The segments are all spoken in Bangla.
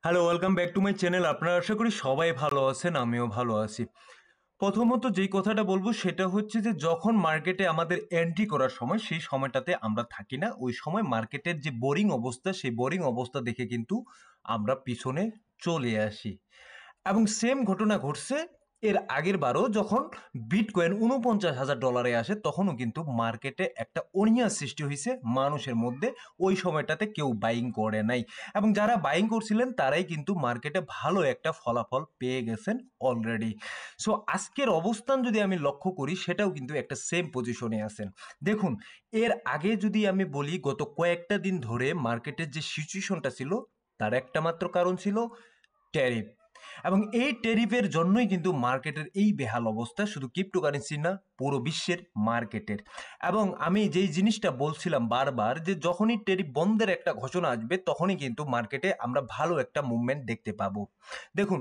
Hello, welcome back to my channel. আপনারা আশা করি সবাই ভালো আছেন, আমিও ভালো আছি। প্রথমত যেই কথাটা বলবো সেটা হচ্ছে যে যখন মার্কেটে আমাদের এন্ট্রি করার সময় সেই সময়টাতে আমরা থাকি না। ওই সময় মার্কেটের যে বোরিং অবস্থা সেই বোরিং অবস্থা দেখে কিন্তু আমরা পিছনে চলে আসি। এবং সেম ঘটনা ঘটছে এর আগের বারও যখন বিটকয়েন $৪৯,০০০ আসে তখনও কিন্তু মার্কেটে একটা অনীহা সৃষ্টি হয়েছে মানুষের মধ্যে। ওই সময়টাতে কেউ বাইং করে নাই এবং যারা বাইং করছিলেন তারাই কিন্তু মার্কেটে ভালো একটা ফলাফল পেয়ে গেছেন অলরেডি। সো আজকের অবস্থান যদি আমি লক্ষ্য করি সেটাও কিন্তু একটা সেম পজিশনে আছেন। দেখুন, এর আগে যদি আমি বলি গত কয়েকটা দিন ধরে মার্কেটের যে সিচুয়েশনটা ছিল তার একটা মাত্র কারণ ছিল ট্যারিফ। এবং এই ট্যারিফের জন্যই কিন্তু মার্কেটের এই বেহাল অবস্থা, শুধু ক্রিপ্টোকারেন্সি না, পুরো বিশ্বের মার্কেটের। এবং আমি যেই জিনিসটা বলছিলাম বারবার যে যখনই ট্যারিফ বন্ধের একটা ঘোষণা আসবে তখনই কিন্তু মার্কেটে আমরা ভালো একটা মুভমেন্ট দেখতে পাবো। দেখুন,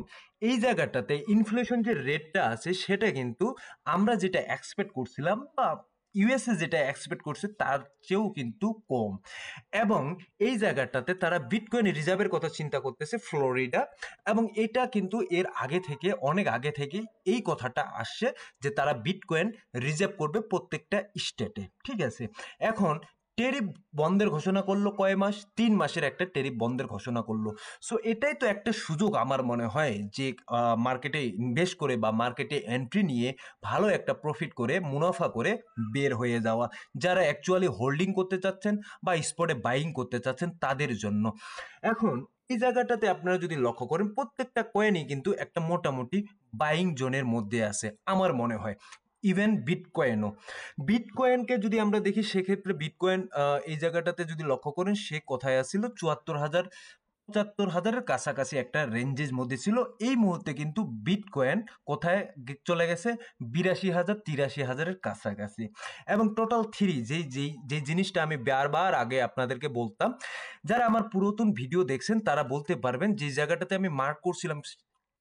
এই জায়গাটাতে ইনফ্লেশন যে রেটটা আছে সেটা কিন্তু আমরা যেটা এক্সপেক্ট করছিলাম বা ইউএসএ যেটা এক্সপেক্ট করছে তার চেয়েও কিন্তু কম। এবং এই জায়গাটাতে তারা বিটকয়েন রিজার্ভের কথা চিন্তা করতেছে ফ্লোরিডা। এবং এটা কিন্তু এর আগে থেকে, অনেক আগে থেকে এই কথাটা আসছে যে তারা বিটকয়েন রিজার্ভ করবে প্রত্যেকটা স্টেটে। ঠিক আছে, এখন টেরিফ বন্ধের ঘোষণা করলো কয় মাস, 3 মাসের একটা টেরিফ বন্ধের ঘোষণা করলো। সো এটাই তো একটা সুযোগ আমার মনে হয় যে মার্কেটে ইনভেস্ট করে বা মার্কেটে এন্ট্রি নিয়ে ভালো একটা প্রফিট করে মুনাফা করে বের হয়ে যাওয়া, যারা অ্যাকচুয়ালি হোল্ডিং করতে চাচ্ছেন বা স্পটে বাইং করতে চাচ্ছেন তাদের জন্য। এখন এই জায়গাটাতে আপনারা যদি লক্ষ্য করেন প্রত্যেকটা কয়েনই কিন্তু একটা মোটামুটি বাইং জোনের মধ্যে আছে আমার মনে হয়। ইভেন বিটকয়েনও, বিটকয়েনকে যদি আমরা দেখি সেক্ষেত্রে বিটকয়েন এই জায়গাটাতে যদি লক্ষ্য করেন সে কোথায় আসছিল ৭৪,০০০ ৭৫,০০০-এর কাছাকাছি একটা রেঞ্জের মধ্যে ছিল। এই মুহূর্তে কিন্তু বিটকয়েন কোথায় চলে গেছে, ৮২,০০০ ৮৩,০০০-এর কাছাকাছি। এবং টোটাল থ্রি যেই যেই যেই জিনিসটা আমি বারবার আগে আপনাদেরকে বলতাম, যারা আমার পুরাতন ভিডিও দেখছেন তারা বলতে পারবেন যে জায়গাটাতে আমি মার্ক করছিলাম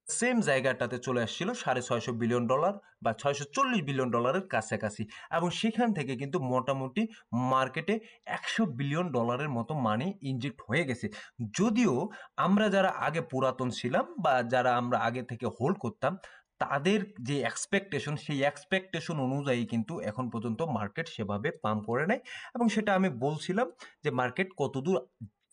সেম জায়গাটাতে চলে আসছিল $৬৫০ বিলিয়ন বা $৬৪০ বিলিয়ন কাছাকাছি। এবং সেখান থেকে কিন্তু মোটামুটি মার্কেটে $১০০ বিলিয়ন মতো মানি ইনজেক্ট হয়ে গেছে। যদিও আমরা যারা আগে পুরাতন ছিলাম বা যারা আমরা আগে থেকে হোল্ড করতাম তাদের যে এক্সপেকটেশন সেই এক্সপেকটেশন অনুযায়ী কিন্তু এখন পর্যন্ত মার্কেট সেভাবে পাম্প করে নাই। এবং সেটা আমি বলছিলাম যে মার্কেট কতদূর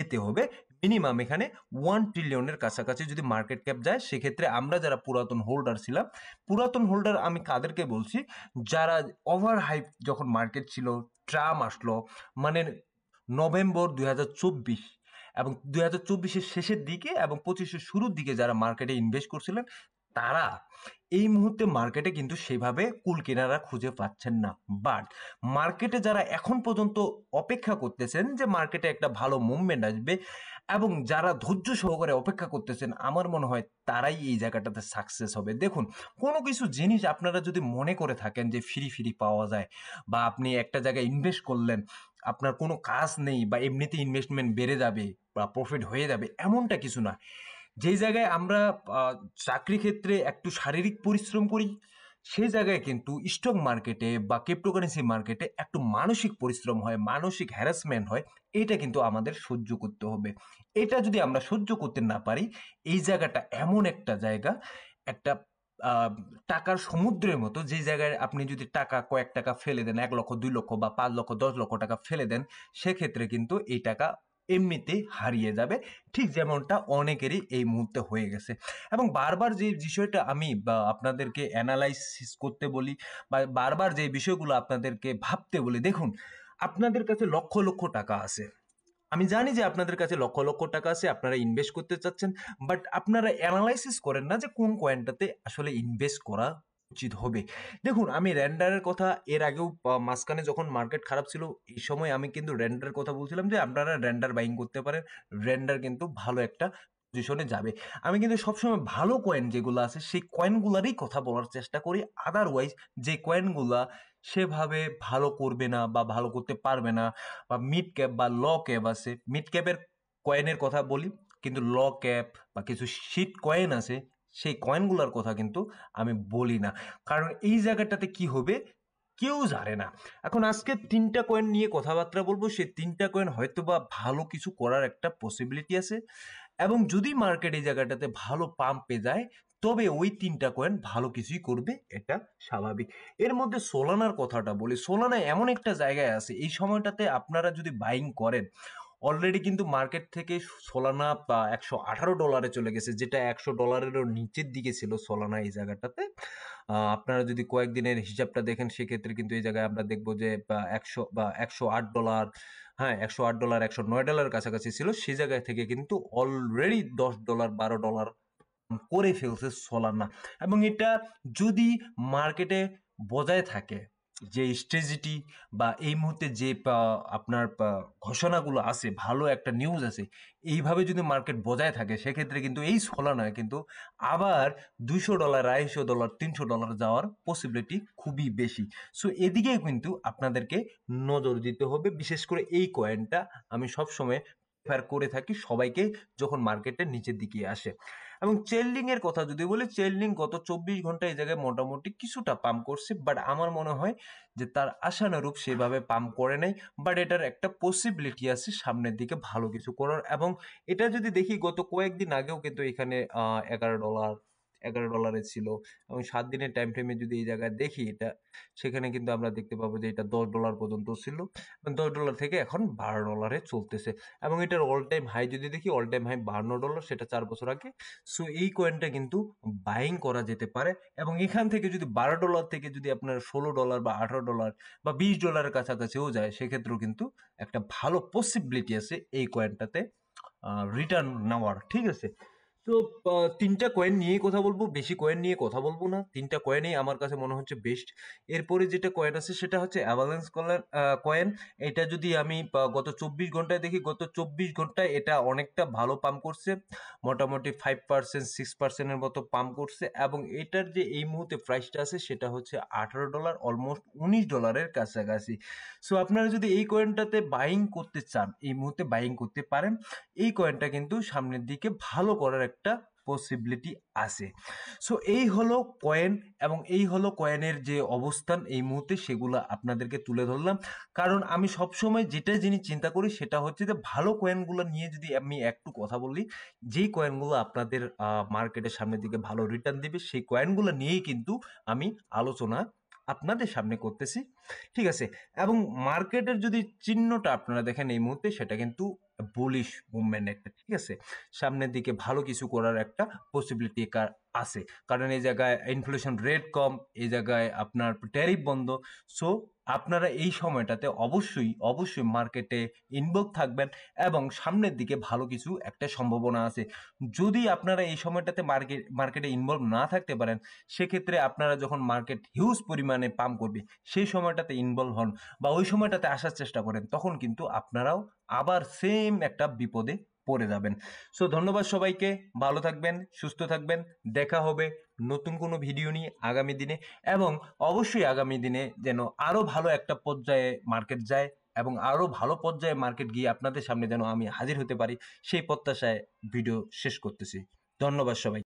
যেতে হবে, মিনিমাম এখানে 1 ট্রিলিয়নের কাছাকাছি যদি মার্কেট ক্যাপ যায় সেক্ষেত্রে আমরা যারা পুরাতন হোল্ডার ছিলাম, পুরাতন হোল্ডার আমি কাদেরকে বলছি, যারা ওভার হাইপ যখন মার্কেট ছিল, ট্রাম আসলো মানে নভেম্বর 2024 এবং 2024-এর শেষের দিকে এবং 25-এর শুরুর দিকে যারা মার্কেটে ইনভেস্ট করছিলেন তারা এই মুহূর্তে মার্কেটে কিন্তু সেভাবে কুল কেনারা খুঁজে পাচ্ছেন না। বাট মার্কেটে যারা এখন পর্যন্ত অপেক্ষা করতেছেন যে মার্কেটে একটা ভালো মুভমেন্ট আসবে এবং যারা ধৈর্য সহকারে অপেক্ষা করতেছেন আমার মনে হয় তারাই এই জায়গাটাতে সাকসেস হবে। দেখুন, কোনো কিছু জিনিস আপনারা যদি মনে করে থাকেন যে ফ্রি ফ্রি পাওয়া যায় বা আপনি একটা জায়গায় ইনভেস্ট করলেন, আপনার কোনো কাজ নেই বা এমনিতে ইনভেস্টমেন্ট বেড়ে যাবে বা প্রফিট হয়ে যাবে, এমনটা কিছু না। যেই জায়গায় আমরা চাকরি ক্ষেত্রে একটু শারীরিক পরিশ্রম করি সেই জায়গায় কিন্তু স্টক মার্কেটে বা ক্রিপ্টোকারেন্সি মার্কেটে একটু মানসিক পরিশ্রম হয়, মানসিক হ্যারাসমেন্ট হয়। এটা কিন্তু আমাদের সহ্য করতে হবে। এটা যদি আমরা সহ্য করতে না পারি, এই জায়গাটা এমন একটা জায়গা, একটা আহ, টাকার সমুদ্রের মতো, যে জায়গায় আপনি যদি টাকা কয়েক টাকা ফেলে দেন, 1 লক্ষ 2 লক্ষ বা 5 লক্ষ 10 লক্ষ টাকা ফেলে দেন, সেক্ষেত্রে কিন্তু এই টাকা এমনিতেই হারিয়ে যাবে। ঠিক যেমনটা অনেকেরই এই মুহূর্তে হয়ে গেছে। এবং বারবার যে বিষয়টা আমি বা আপনাদেরকে অ্যানালাইসিস করতে বলি বা বারবার যে বিষয়গুলো আপনাদেরকে ভাবতে বলি, দেখুন, আপনাদের কাছে লক্ষ লক্ষ টাকা আছে, আমি জানি যে আপনাদের কাছে লক্ষ লক্ষ টাকা আছে, আপনারা ইনভেস্ট করতে চাচ্ছেন, বাট আপনারা অ্যানালাইসিস করেন না যে কোন কয়েনটাতে আসলে ইনভেস্ট করা উচিত হবে। দেখুন, আমি র্যান্ডারের কথা এর আগেও মাঝখানে যখন মার্কেট খারাপ ছিল এই সময় আমি কিন্তু র্যান্ডারের কথা বলছিলাম যে আপনারা র্যান্ডার বাইং করতে পারেন, র্যান্ডার কিন্তু ভালো একটা পজিশনে যাবে। আমি কিন্তু সবসময় ভালো কয়েন যেগুলো আছে সেই কয়েনগুলারই কথা বলার চেষ্টা করি। আদারওয়াইজ যে কয়েনগুলা সেভাবে ভালো করবে না বা ভালো করতে পারবে না বা মিড ক্যাপ বা ল ক্যাপ আছে, মিড ক্যাপের কয়েনের কথা বলি, কিন্তু ল ক্যাপ বা কিছু শিট কয়েন আছে সেই কয়েনগুলোর কথা কিন্তু আমি বলি না। কারণ এই জায়গাটাতে কি হবে কেউ জানে না। এখন আজকে 3টা কয়েন নিয়ে কথাবার্তা বলবো, সেই 3টা কয়েন হয়তো বা ভালো কিছু করার একটা পসিবিলিটি আছে এবং যদি মার্কেট এই জায়গাটাতে ভালো পাম্পে যায় তবে ওই 3টা কয়েন ভালো কিছুই করবে, এটা স্বাভাবিক। এর মধ্যে সোলানার কথাটা বলি, সোলানা এমন একটা জায়গায় আছে এই সময়টাতে আপনারা যদি বাইং করেন, অলরেডি কিন্তু মার্কেট থেকে সোলানা $118 চলে গেছে, যেটা $100 নিচের দিকে ছিল সোলানা এই জায়গাটাতে। আপনারা যদি কয়েকদিনের হিসাবটা দেখেন সেক্ষেত্রে কিন্তু এই জায়গায় আমরা দেখবো যে $108, হ্যাঁ $108 $109 কাছাকাছি ছিল, সেই জায়গায় থেকে কিন্তু অলরেডি $10 $12 করে ফেলছে সোলানা। এবং এটা যদি মার্কেটে বজায় থাকে, যে স্ট্র্যাটেজি বা এই মুহূর্তে যে আপনার ঘোষণাগুলো আছে, ভালো একটা নিউজ আছে, এইভাবে যদি মার্কেট বজায় থাকে সেক্ষেত্রে কিন্তু এই সোলানায় কিন্তু আবার $200 $250 $300 যাওয়ার পসিবিলিটি খুবই বেশি। সো এদিকে কিন্তু আপনাদেরকে নজর দিতে হবে, বিশেষ করে এই কয়েনটা আমি সবসময় প্রেফার করে থাকি সবাইকে যখন মার্কেটের নিচের দিকে আসে। এবং চেইনলিং এর কথা যদি বলি, চেইনলিং গত 24 ঘন্টায় এই জায়গায় মোটামুটি কিছুটা পাম্প করছে, বাট আমার মনে হয় যে তার আশানুরূপ সেভাবে পাম্প করে নাই। বাট এটার একটা পসিবিলিটি আছে সামনের দিকে ভালো কিছু করার। এবং এটা যদি দেখি গত কয়েকদিন আগেও কিন্তু এখানে $11 ছিল, এবং 7 দিনের টাইম ফ্রেমে যদি এই জায়গায় দেখি এটা, সেখানে কিন্তু আমরা দেখতে পাবো যে এটা $10 পর্যন্ত ছিল, $10 থেকে এখন $12 চলতেছে। এবং এটার অল টাইম হাই যদি দেখি, অল টাইম হাই $52, সেটা 4 বছর আগে। সো এই কয়েনটা কিন্তু বাইং করা যেতে পারে। এবং এখান থেকে যদি $12 থেকে যদি আপনার $16 বা $18 বা $20 কাছাকাছিও যায়, সেক্ষেত্রেও কিন্তু একটা ভালো পসিবিলিটি আছে এই কয়েনটাতে রিটার্ন নেওয়ার। ঠিক আছে, তো 3টা কয়েন নিয়েই কথা বলবো, বেশি কয়েন নিয়ে কথা বলবো না। 3টা কয়েনই আমার কাছে মনে হচ্ছে বেস্ট। এরপরে যেটা কয়েন আছে সেটা হচ্ছে অ্যাভালান্স কয়েন। এটা যদি আমি গত 24 ঘন্টায় দেখি, গত 24 ঘন্টায় এটা অনেকটা ভালো পাম্প করছে, মোটামুটি 5% 6%-এর মতো পাম্প করছে। এবং এটার যে এই মুহূর্তে প্রাইসটা আছে সেটা হচ্ছে $18, অলমোস্ট $19 কাছাকাছি। সো আপনারা যদি এই কয়েনটাতে বাইং করতে চান, এই মুহূর্তে বাইং করতে পারেন। এই কয়েনটা কিন্তু সামনের দিকে ভালো করার একটা পসিবিলিটি আছে। সো এই হলো কয়েন, এবং এই হলো কয়েনের যে অবস্থান এই মুহূর্তে, সেগুলো আপনাদেরকে তুলে ধরলাম। কারণ আমি সবসময় যেটা জিনিস চিন্তা করি সেটা হচ্ছে যে ভালো কয়েনগুলো নিয়ে যদি আমি একটু কথা বলি, যেই কয়েনগুলো আপনাদের মার্কেটের সামনের দিকে ভালো রিটার্ন দিবে, সেই কয়েনগুলো নিয়েই কিন্তু আমি আলোচনা আপনাদের সামনে করতেছি। ঠিক আছে, এবং মার্কেটের যদি চিহ্নটা আপনারা দেখেন এই মুহূর্তে, সেটা কিন্তু বুলিশ মুভমেন্ট একটা। ঠিক আছে, সামনের দিকে ভালো কিছু করার একটা পসিবিলিটি আছে, কারণ এই জায়গায় ইনফ্লেশন রেট কম, এই জায়গায় আপনার ট্যারিফ বন্ধ। সো আপনারা এই সময়টাতে অবশ্যই অবশ্যই মার্কেটে ইনভলভ থাকবেন, এবং সামনের দিকে ভালো কিছু একটা সম্ভাবনা আছে। যদি আপনারা এই সময়টাতে মার্কেটে ইনভলভ না থাকতে পারেন, সেক্ষেত্রে আপনারা যখন মার্কেট হিউজ পরিমাণে পাম্প করবে সেই সময়টাতে ইনভলভ হন বা ওই সময়টাতে আসার চেষ্টা করেন, তখন কিন্তু আপনারাও আবার সেম একটা বিপদে পড়ে যাবেন। সো ধন্যবাদ সবাইকে, ভালো থাকবেন, সুস্থ থাকবেন। দেখা হবে নতুন কোনো ভিডিও নিয়ে আগামী দিনে, এবং অবশ্যই আগামী দিনে যেন আরো ভালো একটা পর্যায়ে মার্কেট যায়, এবং আরো ভালো পর্যায়ে মার্কেট গিয়ে আপনাদের সামনে যেন আমি হাজির হতে পারি, সেই প্রত্যাশায় ভিডিও শেষ করতেছি। ধন্যবাদ সবাই।